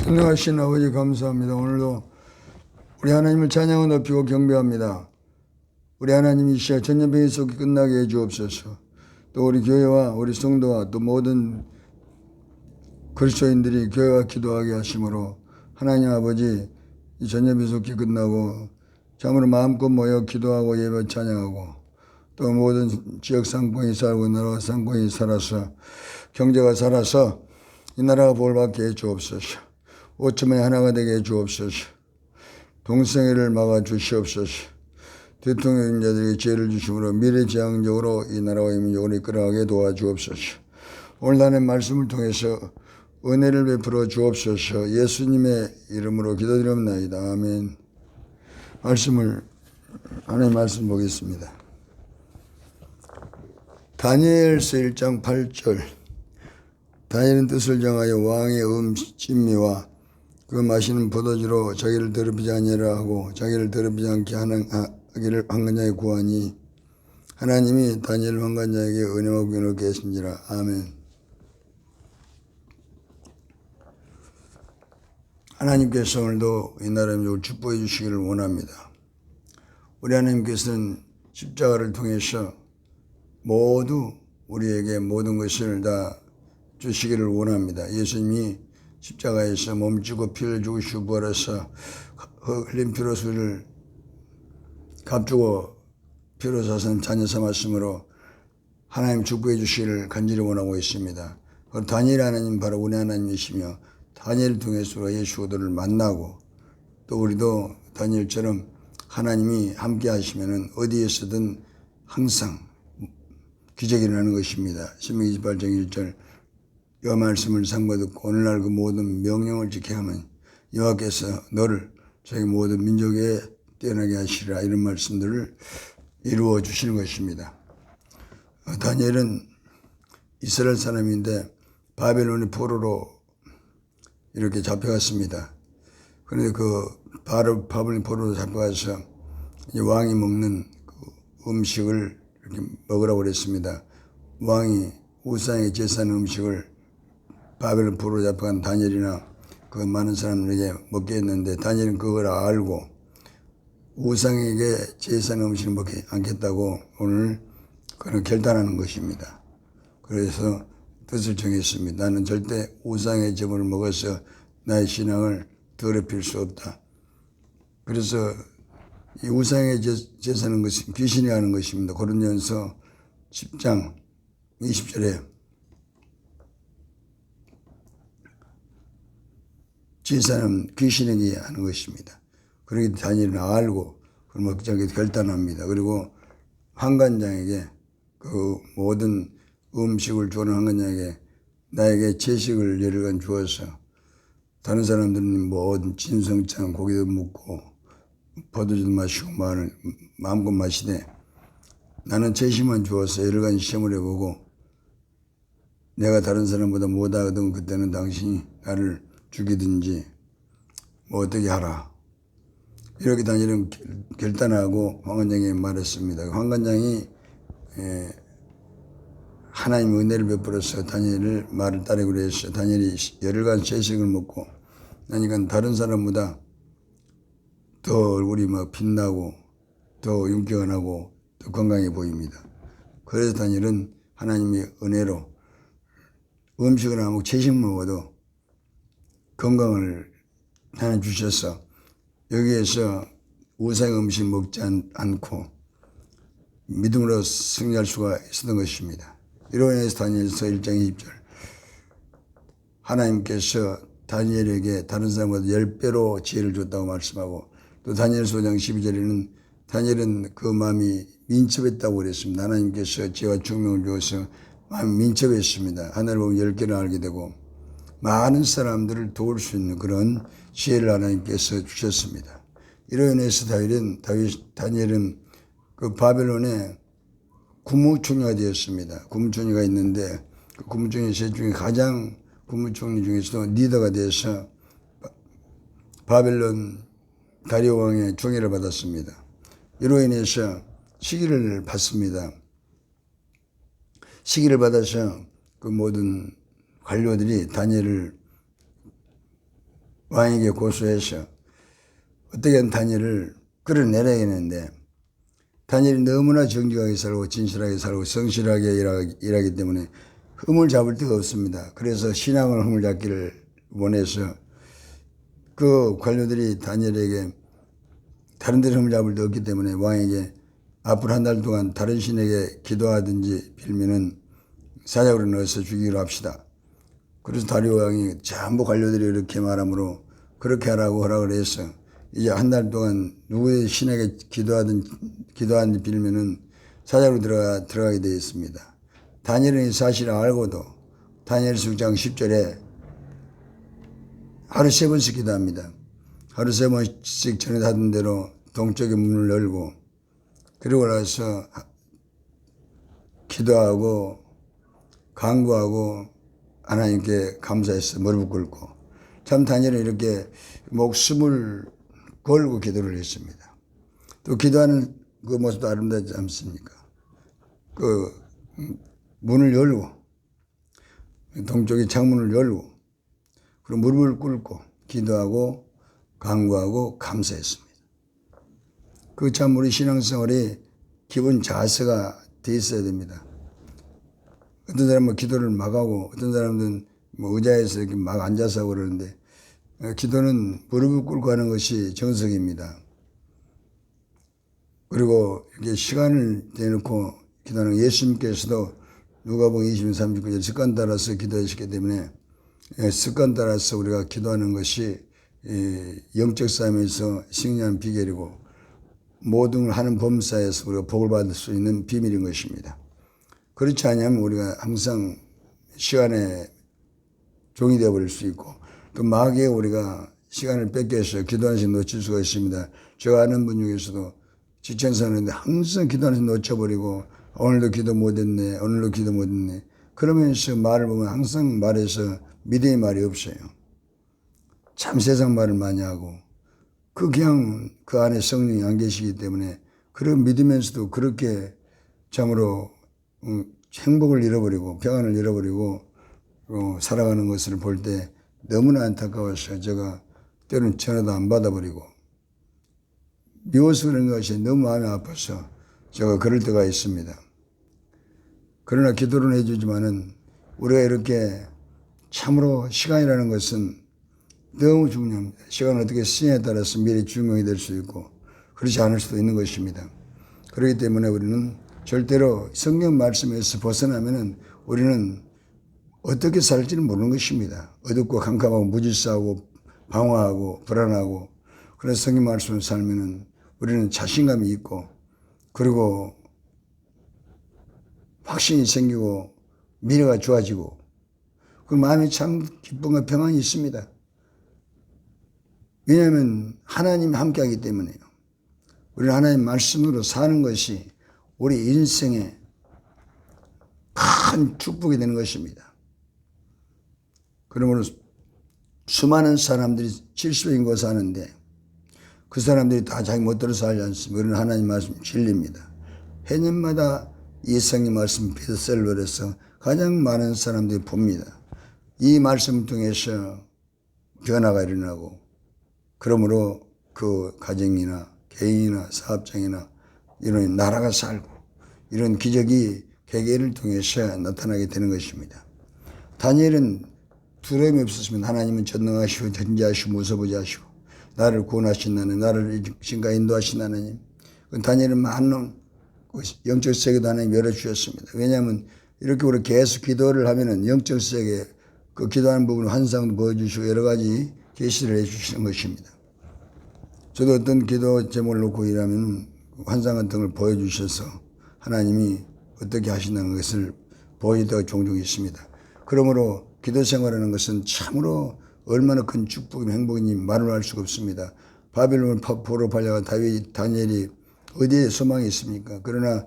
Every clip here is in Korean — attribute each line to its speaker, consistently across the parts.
Speaker 1: 전능하신 아버지 감사합니다. 오늘도 우리 하나님을 찬양하고 높이고 경배합니다. 우리 하나님이 이 시간 전염병의 속이 끝나게 해 주옵소서. 또 우리 교회와 우리 성도와 또 모든 그리스도인들이 교회와 기도하게 하심으로 하나님 아버지 이 전염병의 속이 끝나고 참으로 마음껏 모여 기도하고 예배 찬양하고 또 모든 지역 상권이 살고 나라 상권이 살아서 경제가 살아서 이 나라가 복을 받게 해 주옵소서. 오천만이 하나가 되게 해 주옵소서. 동성애를 막아 주시옵소서. 대통령자들에게 지혜를 주심으로 미래지향적으로 이 나라와 이 민족을 이끌어가게 도와주옵소서. 오늘 나는 말씀을 통해서 은혜를 베풀어 주옵소서. 예수님의 이름으로 기도드립니다. 아멘. 하나님 말씀 보겠습니다. 다니엘서 1장 8절. 다니엘은 뜻을 정하여 왕의 진미와 그 마시는 포도주로 자기를 더럽히지 아니하라 하고 자기를 더럽히지 않게 하기를 황관장에 구하니 하나님이 다니엘 황관장에게 은혜와 구원을 계신지라. 아멘. 하나님께서 오늘도 이 나라 민족을 축복해 주시기를 원합니다. 우리 하나님께서는 십자가를 통해서 모두 우리에게 모든 것을 다 주시기를 원합니다. 예수님이 십자가에서 몸주고 피를 주고 부활해서 흘린 피로 수를 값주고 피로 사선 자녀 삼았으므로 하나님 축복해 주시기를 간절히 원하고 있습니다. 다니엘 하나님 바로 우리 하나님이시며 다니엘을 통해서 예수 그리스도를 만나고 또 우리도 다니엘처럼 하나님이 함께 하시면은 어디에서든 항상 기적이 일어나는 것입니다. 신명기 28장 1절 여 말씀을 상고듣고 오늘날 그 모든 명령을 지켜야 하면 여호와께서 너를 저희 모든 민족에 뛰어나게 하시리라 이런 말씀들을 이루어 주시는 것입니다. 다니엘은 이스라엘 사람인데 바벨론의 포로로 이렇게 잡혀갔습니다. 그런데 바벨론 포로로 잡혀가서 왕이 먹는 그 음식을 이렇게 먹으라고 그랬습니다. 왕이 우상에게 제사하는 음식을 바벨론 포로로 잡혀간 다니엘이나 그 많은 사람들에게 먹게 했는데 다니엘은 그걸 알고 우상에게 제사하는 음식을 먹지 않겠다고 오늘 그런 결단하는 것입니다. 그래서 뜻을 정했습니다. 나는 절대 우상의 제물을 먹어서 나의 신앙을 더럽힐 수 없다. 그래서 이 우상의 제사하는 것은 귀신이 하는 것입니다. 고린도전서 10장 20절에 제사는 귀신에게 하는 것입니다. 그러기 다니엘은 알고 그걸 먹지 않게 결단합니다. 그리고 황관장에게 그 모든 음식을 주는 황관장에게 나에게 채식을 여러간 주어서 다른 사람들은 뭐 진성찬 고기도 먹고 포도주도 마시고 마음껏 마시되 나는 채식만 주어서 여러 가지 시험을 해보고 내가 다른 사람보다 못하거든 그때는 당신이 나를 죽이든지 뭐 어떻게 하라. 이렇게 다니엘은 결단하고 황관장에게 말했습니다. 황관장이 하나님의 은혜를 베풀어서 다니엘을 말을 따르기로 했어요. 다니엘이 열흘간 채식을 먹고 나니까 다른 사람보다 더 얼굴이 막 빛나고 더 윤기가 나고 더 건강해 보입니다. 그래서 다니엘은 하나님의 은혜로 음식을 안 먹고 채식 먹어도 건강을 하나님 주셔서 여기에서 우상 음식 먹지 않고 믿음으로 승리할 수가 있었던 것입니다. 이로 인해서 다니엘서 1장 20절 하나님께서 다니엘에게 다른 사람보다 10배로 지혜를 줬다고 말씀하고 또 다니엘서 5장 12절에는 다니엘은 그 마음이 민첩했다고 그랬습니다. 하나님께서 지혜와 총명을 주어서 마음이 민첩했습니다. 하나님을 보면 10개를 알게 되고 많은 사람들을 도울 수 있는 그런 지혜를 하나님께서 주셨습니다. 이로 인해서 다니엘은 그 바벨론에 국무총리가 되었습니다. 국무총리가 있는데 그 국무총리 셋 중에 가장 국무총리 중에서도 리더가 돼서 바벨론 다리오 왕의 총애를 받았습니다. 이로 인해서 시기를 받습니다. 시기를 받아서 그 모든 관료들이 다니엘을 왕에게 고소해서 어떻게든 다니엘을 끌어내려야겠는데, 다니엘이 너무나 정직하게 살고 진실하게 살고 성실하게 일하기 때문에 흠을 잡을 데가 없습니다. 그래서 신앙을 흠을 잡기를 원해서 그 관료들이 다니엘에게 다른 데서 흠을 잡을 데 없기 때문에 왕에게 앞으로 한 달 동안 다른 신에게 기도하든지 빌면은 사자굴에 넣어서 죽이기로 합시다. 그래서 다리오 왕이 전부 관료들이 이렇게 말하므로 그렇게 하라고 허락을 해서 이제 한 달 동안 누구의 신에게 기도하든지 빌면은 사자로 들어가게 되어 있습니다. 다니엘은 이 사실을 알고도 다니엘서 6장 10절에 하루 3번씩 기도합니다. 하루 3번씩 전에 하던 대로 동쪽의 문을 열고 그러고 나서 기도하고 간구하고 하나님께 감사해서 무릎 꿇고, 참 다니엘은 이렇게 목숨을 걸고 기도를 했습니다. 또 기도하는 그 모습도 아름답지 않습니까? 그 문을 열고 동쪽의 창문을 열고 그리고 무릎을 꿇고 기도하고 간구하고 감사했습니다. 그 참 우리 신앙생활이 기본 자세가 돼 있어야 됩니다. 어떤 사람은 기도를 막 하고 어떤 사람들은 뭐 의자에서 이렇게 막 앉아서 하고 그러는데, 기도는 무릎을 꿇고 하는 것이 정석입니다. 그리고 이렇게 시간을 대놓고 기도하는, 예수님께서도 누가복음 20장 39절 습관 따라서 기도하시기 때문에 습관 따라서 우리가 기도하는 것이 영적 삶에서 승리하는 비결이고 모든 걸 하는 범사에서 우리가 복을 받을 수 있는 비밀인 것입니다. 그렇지 않으면 우리가 항상 시간에 종이 되어버릴 수 있고 또 마귀에 우리가 시간을 뺏겨서 기도하는 시간 놓칠 수가 있습니다. 제가 아는 분 중에서도 직장 사는데 항상 기도하는 시간 놓쳐버리고 오늘도 기도 못했네, 오늘도 기도 못했네, 그러면서 말을 보면 항상 말해서 믿음의 말이 없어요. 참 세상 말을 많이 하고 그냥 그 안에 성령이 안 계시기 때문에 그런 믿으면서도 그렇게 참으로 행복을 잃어버리고 평안을 잃어버리고 살아가는 것을 볼 때 너무나 안타까워서 제가 때로는 전화도 안 받아버리고 미워서 그런 것이 너무 마음이 아파서 제가 그럴 때가 있습니다. 그러나 기도를 해주지만은 우리가 이렇게 참으로 시간이라는 것은 너무 중요합니다. 시간을 어떻게 쓰냐에 따라서 미래 주인공이 될 수 있고 그렇지 않을 수도 있는 것입니다. 그렇기 때문에 우리는 절대로 성경 말씀에서 벗어나면은 우리는 어떻게 살지는 모르는 것입니다. 어둡고 캄캄하고 무질서하고 방황하고 불안하고, 그래서 성경 말씀을 살면은 우리는 자신감이 있고 그리고 확신이 생기고 미래가 좋아지고 그 마음에 참 기쁨과 평안이 있습니다. 왜냐하면 하나님이 함께하기 때문에요. 우리는 하나님 말씀으로 사는 것이 우리 인생의 큰 축복이 되는 것입니다. 그러므로 수많은 사람들이 70여 인구 사는데 그 사람들이 다 자기 멋대로 살지 않습니다. 우리는 하나님 말씀 진리입니다. 해년마다 이 성경 말씀 베스트셀러에서 가장 많은 사람들이 봅니다. 이 말씀을 통해서 변화가 일어나고 그러므로 그 가정이나 개인이나 사업장이나 이런 나라가 살고 이런 기적이 개개인을 통해서 나타나게 되는 것입니다. 다니엘은 두려움이 없었으면 하나님은 전능하시고 전지하시고 무서워지 하시고 나를 구원하신 하나님, 나를 지금까지 인도하신 하나님, 다니엘은 많은 영적 세계도 하나님 열어주셨습니다. 왜냐하면 이렇게 우리 계속 기도를 하면은 영적 세계 그 기도하는 부분 환상도 보여주시고 여러 가지 계시를 해주시는 것입니다. 저도 어떤 기도 제목을 놓고 일하면 환상 같은 걸 보여주셔서 하나님이 어떻게 하신다는 것을 보여줄 때가 종종 있습니다. 그러므로 기도 생활하는 것은 참으로 얼마나 큰 축복이며 행복인지 말을 할 수가 없습니다. 바벨론을 포로 팔려간 다니엘이 어디에 소망이 있습니까? 그러나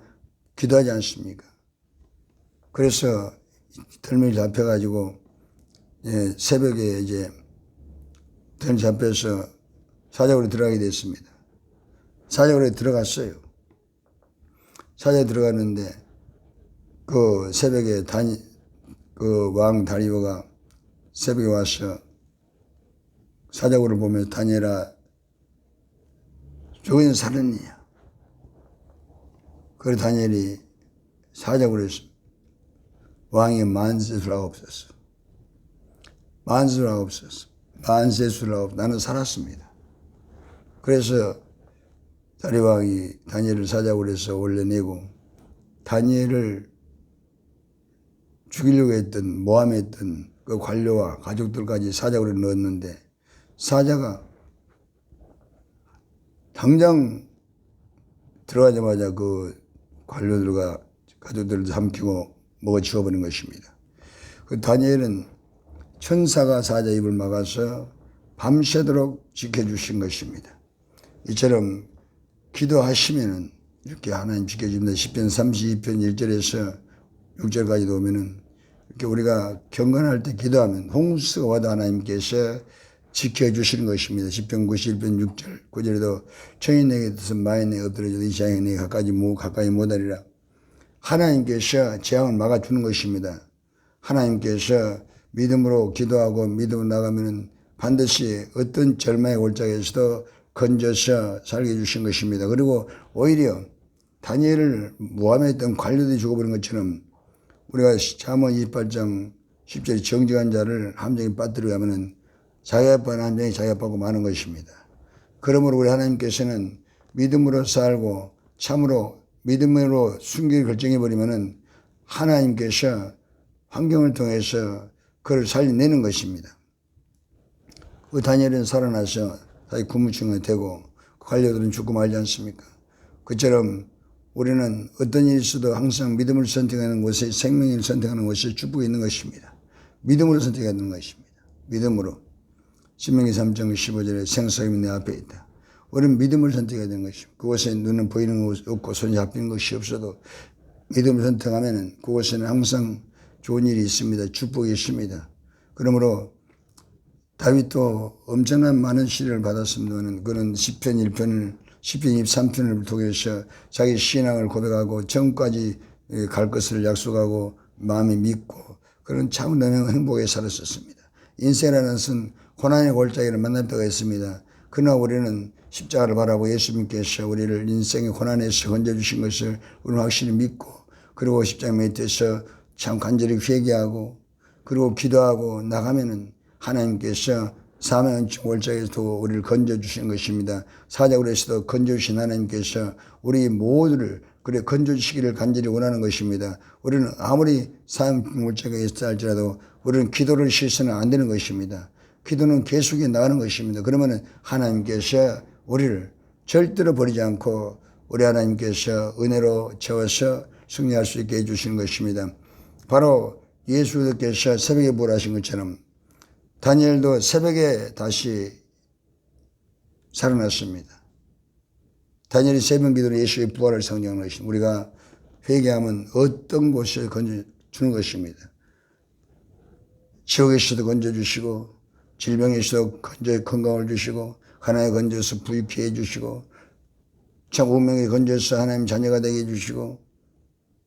Speaker 1: 기도하지 않습니까? 그래서 덜미를 잡혀가지고 새벽에 이제 덜미 잡혀서 사자굴에 들어가게 됐습니다. 사자굴에 들어갔어요. 사자에 들어갔는데 그 새벽에 그 왕 다리오가 새벽에 와서 사자굴을 보면서 다니엘아 저건 살았느냐. 그래 다니엘이 사자굴에서 왕이 만세수라옵소서. 만세수라옵소서. 만세수라옵소서. 나는 살았습니다. 그래서 다리왕이 다니엘을 사자굴에서 올려내고 다니엘을 죽이려고 했던 모함했던 그 관료와 가족들까지 사자굴에 넣었는데 사자가 당장 들어가자마자 그 관료들과 가족들을 삼키고 먹어 치워버린 것입니다. 그 다니엘은 천사가 사자 입을 막아서 밤새도록 지켜주신 것입니다. 이처럼 기도하시면은 이렇게 하나님 지켜줍니다. 시편 32편 1절에서 6절까지 오면은 이렇게 우리가 경건할 때 기도하면 홍수가 와도 하나님께서 지켜주시는 것입니다. 시편 91편 6절 9절에도 청인 내게 뜻은 마인 내게 엎드려져도 이 재앙이 내게 가까이 못하리라. 하나님께서 재앙을 막아주는 것입니다. 하나님께서 믿음으로 기도하고 믿음으로 나가면은 반드시 어떤 절망의 골짜기에서도 건져서 살게 해주신 것입니다. 그리고 오히려 다니엘을 모함했던 관료들이 죽어버린 것처럼 우리가 잠언 28장 10절에 정직한 자를 함정에 빠뜨리게 하면은 자기가 빠는 함정이 자기가 빠고 마는 것입니다. 그러므로 우리 하나님께서는 믿음으로 살고 참으로 믿음으로 순결히 결정해버리면은 하나님께서 환경을 통해서 그를 살려내는 것입니다. 그 다니엘은 살아나서 다시 군무청에 되고 관료들은 죽고 말지 않습니까? 그처럼 우리는 어떤 일이 있어도 항상 믿음을 선택하는 것에 생명을 선택하는 것이 축복이 있는 것입니다. 믿음으로 선택해야 되는 것입니다. 믿음으로. 신명기 3장 15절에 생사임이 내 앞에 있다. 우리는 믿음을 선택해야 되는 것입니다. 그곳에 눈은 보이는 것 없고 손이 잡히는 것이 없어도 믿음을 선택하면 그곳에는 항상 좋은 일이 있습니다. 축복이 있습니다. 그러므로 다윗도 엄청난 많은 시련을 받았습니다만 그는 시편 1편을 시편 23편을 통해서 자기 신앙을 고백하고 정까지 갈 것을 약속하고 마음이 믿고 그런 참 너무 행복하게 살았었습니다. 인생이라는 것은 고난의 골짜기를 만날 때가 있습니다. 그러나 우리는 십자가를 바라고 예수님께서 우리를 인생의 고난에서 건져주신 것을 우리는 확실히 믿고 그리고 십자가 밑에서 참 간절히 회개하고 그리고 기도하고 나가면은 하나님께서 사망의 골짜기에서도 우리를 건져주신 것입니다. 사자굴에서도 건져주신 하나님께서 우리 모두를 그래 건져주시기를 간절히 원하는 것입니다. 우리는 아무리 사망의 골짜기에 있다 할지라도 우리는 기도를 실수는 안 되는 것입니다. 기도는 계속해 나가는 것입니다. 그러면 하나님께서 우리를 절대로 버리지 않고 우리 하나님께서 은혜로 채워서 승리할 수 있게 해주시는 것입니다. 바로 예수께서 새벽에 부활하신 것처럼 다니엘도 새벽에 다시 살아났습니다. 다니엘이 새벽 기도로 예수의 부활을 성경하는 것입니다. 우리가 회개하면 어떤 곳에 건져주는 것입니다. 지옥에서도 건져주시고 질병에서도 건강을 주시고 가난에 건져서 부유케 해주시고 참 운명에 건져서 하나님 자녀가 되게 해주시고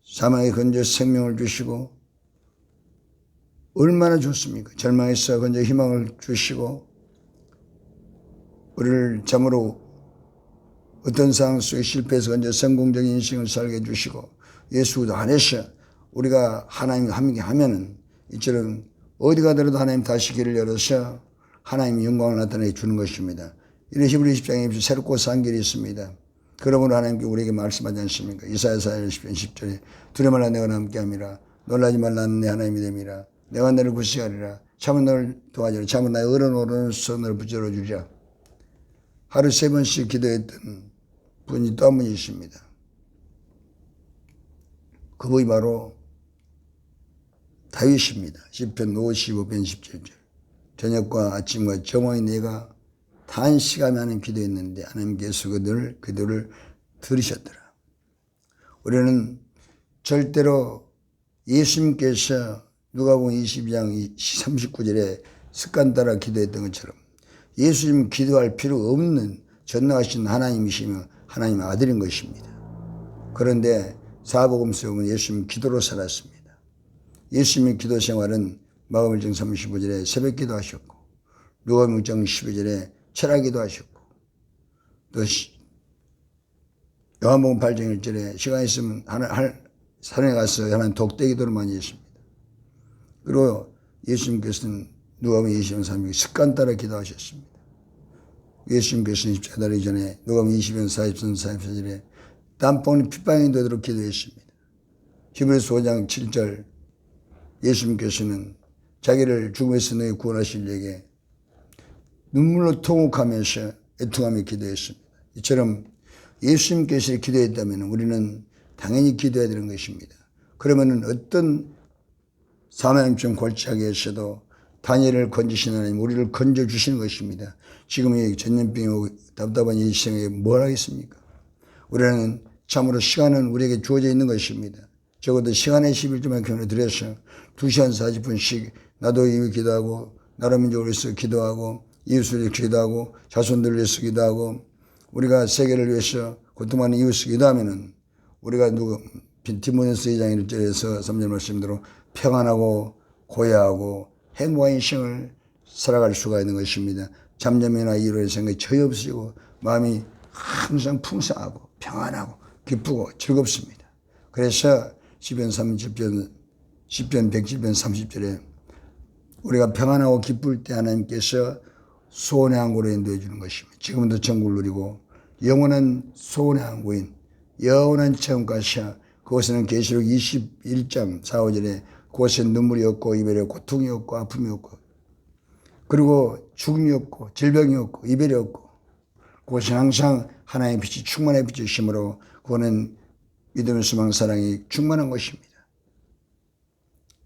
Speaker 1: 사망에 건져서 생명을 주시고 얼마나 좋습니까? 절망에서 건져 희망을 주시고 우리를 참으로 어떤 상황 속에 실패해서 건져 성공적인 인생을 살게 해주시고 예수 안에서 우리가 하나님 함께 하면은 이처럼 어디 가더라도 하나님 다시 길을 열어서 하나님의 영광을 나타내 주는 것입니다. 이런 히브리 10장에 새롭고 산 길이 있습니다. 그러므로 하나님께 우리에게 말씀하지 않습니까? 이사야서 10편 10절에 두려워 말라 내가 함께 함이라 놀라지 말라 나는 내 하나님이 됨이라 내가 너를 구시하리라 참은 너를 도와주리라 참은 나의 오른손을 너를 붙들어 주리라. 하루 3번씩 기도했던 분이 또 한 분이 있습니다. 그분이 바로 다윗입니다. 시편 55편 17절 저녁과 아침과 정오에 내가 단시간 하나님 기도했는데 하나님께서 그들을 들으셨더라. 우리는 절대로 예수님께서 누가복음 22장 39절에 습관 따라 기도했던 것처럼 예수님 기도할 필요 없는 전능하신 하나님이시며 하나님의 아들인 것입니다. 그런데 사복음서에 보면 예수님 기도로 살았습니다. 예수님의 기도 생활은 마가복음 1장 35절에 새벽 기도하셨고 누가복음 6장 12절에 철학기도 하셨고 또 요한복음 8장 1절에 시간 있으면 산에 가서 하나님 독대기도를 많이 했습니다. 그리고 예수님께서는 누가복음 23장 습관 따라 기도하셨습니다. 예수님께서는 십자가를 이전에 누가복음 20장 43, 44절에 땀방울이 핏방울이 되도록 기도했습니다. 히브리서 5장 7절 예수님께서는 자기를 죽음에서 너희 구원하실 에게 눈물로 통곡하면서 애통하며 기도했습니다. 이처럼 예수님께서 기도했다면 우리는 당연히 기도해야 되는 것입니다. 그러면 어떤 사망처럼 골치하게 했어도 다니엘을 건지신 하나님 우리를 건져주시는 것입니다. 지금 이 전염병이 오고 답답한 이 시생에 뭘 하겠습니까? 우리는 참으로 시간은 우리에게 주어져 있는 것입니다. 적어도 시간의 11조만 견을 들여서 2시간 40분씩 나도 이미 기도하고 나라 민족을 위해서 기도하고 이웃을 위해서 기도하고 자손들을 위해서 기도하고 우리가 세계를 위해서 고통하는 이웃을 기도하면은 우리가 디모데서 2장 1절에서 3절 말씀대로 평안하고 고야하고 행복한 인생을 살아갈 수가 있는 것입니다. 잠잠이나 이로의 생각이 전혀 없으시고 마음이 항상 풍성하고 평안하고 기쁘고 즐겁습니다. 그래서 시편 107편 107편 30절에 우리가 평안하고 기쁠 때 하나님께서 소원의 항구로 인도해 주는 것입니다. 지금도 천국을 누리고 영원한 소원의 항구인 영원한 체험까지 그곳에는 계시록 21장 4, 5절에 그곳에 눈물이 없고 이별이 없고 고통이 없고 아픔이 없고 그리고 죽음이 없고 질병이 없고 이별이 없고 그곳은 항상 하나님의 빛이 충만한 빛이시므로 그거는 믿음, 소망, 사랑이 충만한 것입니다.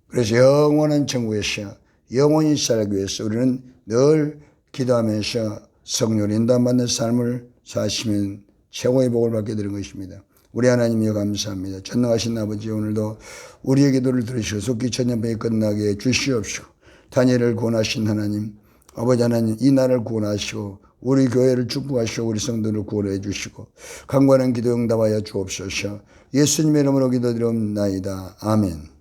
Speaker 1: 그래서 영원한 천국에서 영원히 살기 위해서 우리는 늘 기도하면서 성령을 인도받는 삶을 사시면 최고의 복을 받게 되는 것입니다. 우리 하나님이여 감사합니다. 전능하신 아버지 오늘도 우리의 기도를 들으시고 속히 전염병이 끝나게 주시옵시고 다니엘을 구원하신 하나님 아버지 하나님 이 나라를 구원하시고 우리 교회를 축복하시고 우리 성도를 구원해 주시고 간구하는 기도 응답하여 주옵소서. 예수님의 이름으로 기도드리옵나이다. 아멘.